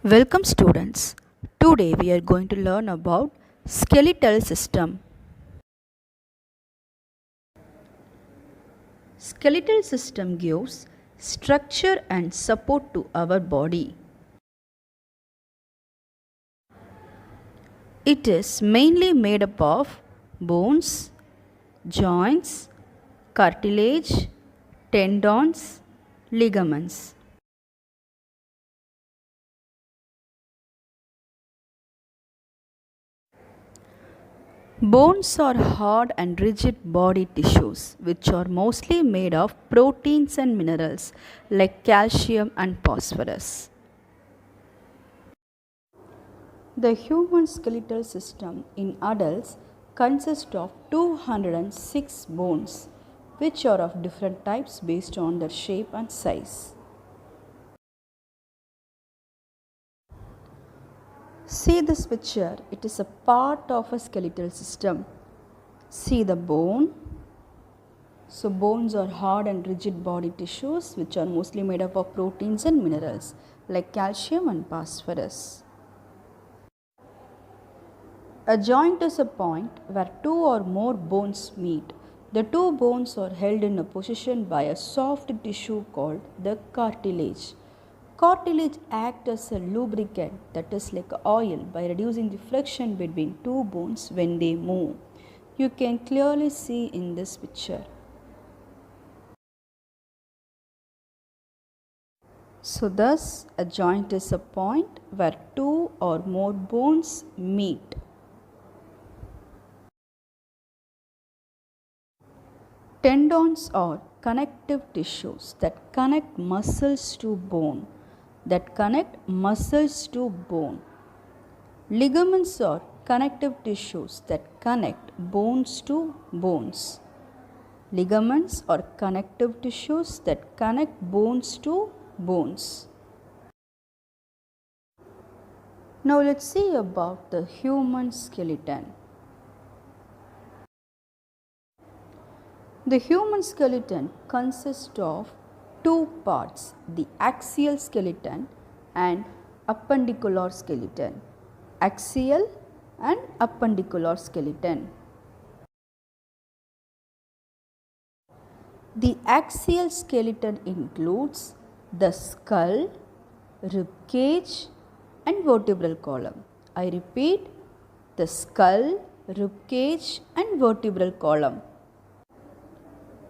Welcome students. Today we are going to learn about skeletal system. Skeletal system gives structure and support to our body. It is mainly made up of bones, joints, cartilage, tendons, ligaments. Bones are hard and rigid body tissues which are mostly made of proteins and minerals like calcium and phosphorus. The human skeletal system in adults consists of 206 bones which are of different types based on their shape and size. See this picture, it is a part of a skeletal system. See the bone. So bones are hard and rigid body tissues which are mostly made up of proteins and minerals like calcium and phosphorus. A joint is a point where two or more bones meet. The two bones are held in a position by a soft tissue called the cartilage. Cartilage acts as a lubricant, that is like oil, by reducing the friction between two bones when they move. You can clearly see in this picture. So thus a joint is a point where two or more bones meet. Tendons are connective tissues that connect muscles to bone. Ligaments are connective tissues that connect bones to bones. Ligaments are connective tissues that connect bones to bones. Now let's see about the human skeleton. The human skeleton consists of two parts, the axial skeleton and appendicular skeleton. Axial and appendicular skeleton. The axial skeleton includes the skull, rib cage and vertebral column. I repeat, the skull, rib cage and vertebral column.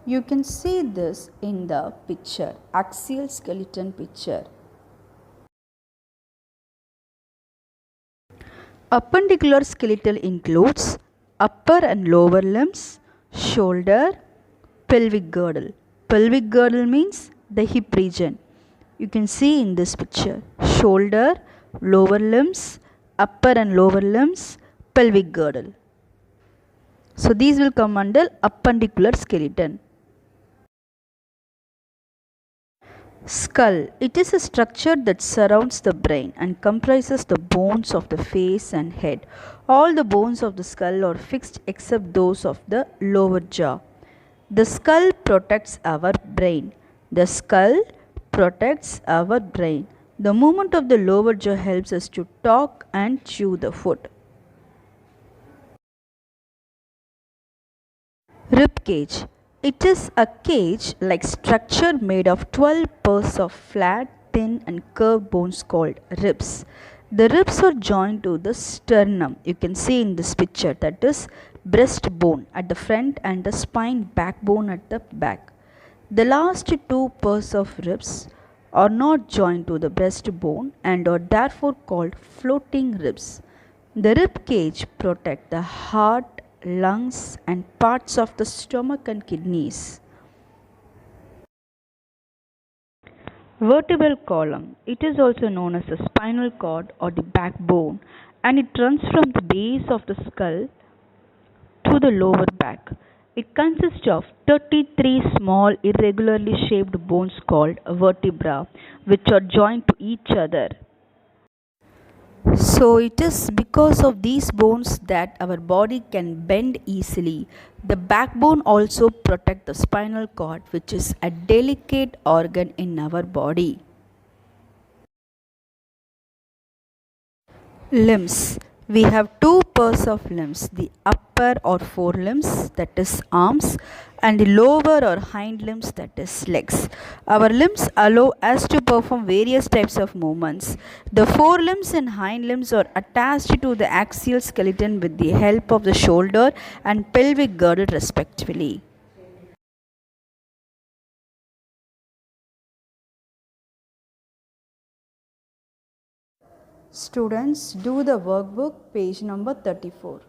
You can see this in the picture, axial skeleton picture. Appendicular skeleton includes upper and lower limbs, shoulder, pelvic girdle. Pelvic girdle means the hip region. You can see in this picture, shoulder, lower limbs, upper and lower limbs, pelvic girdle. So these will come under appendicular skeleton. Skull. It is a structure that surrounds the brain and comprises the bones of the face and head. All the bones of the skull are fixed except those of the lower jaw. The skull protects our brain. The movement of the lower jaw helps us to talk and chew the food. Rib cage. It is a cage-like structure made of 12 pairs of flat, thin and curved bones called ribs. The ribs are joined to the sternum. You can see in this picture, that is breastbone at the front and the spine backbone at the back. The last two pairs of ribs are not joined to the breastbone and are therefore called floating ribs. The rib cage protects the heart, lungs and parts of the stomach and kidneys. Vertebral column. It is also known as the spinal cord or the backbone, and it runs from the base of the skull to the lower back. It consists of 33 small irregularly shaped bones called vertebra, which are joined to each other. So it is because of these bones that our body can bend easily. The backbone also protects the spinal cord, which is a delicate organ in our body. Limbs. We have two pairs of limbs, the upper or forelimbs, that is arms, and the lower or hind limbs, that is legs. Our limbs allow us to perform various types of movements. The forelimbs and hind limbs are attached to the axial skeleton with the help of the shoulder and pelvic girdle respectively. Students, do the workbook, page number 34.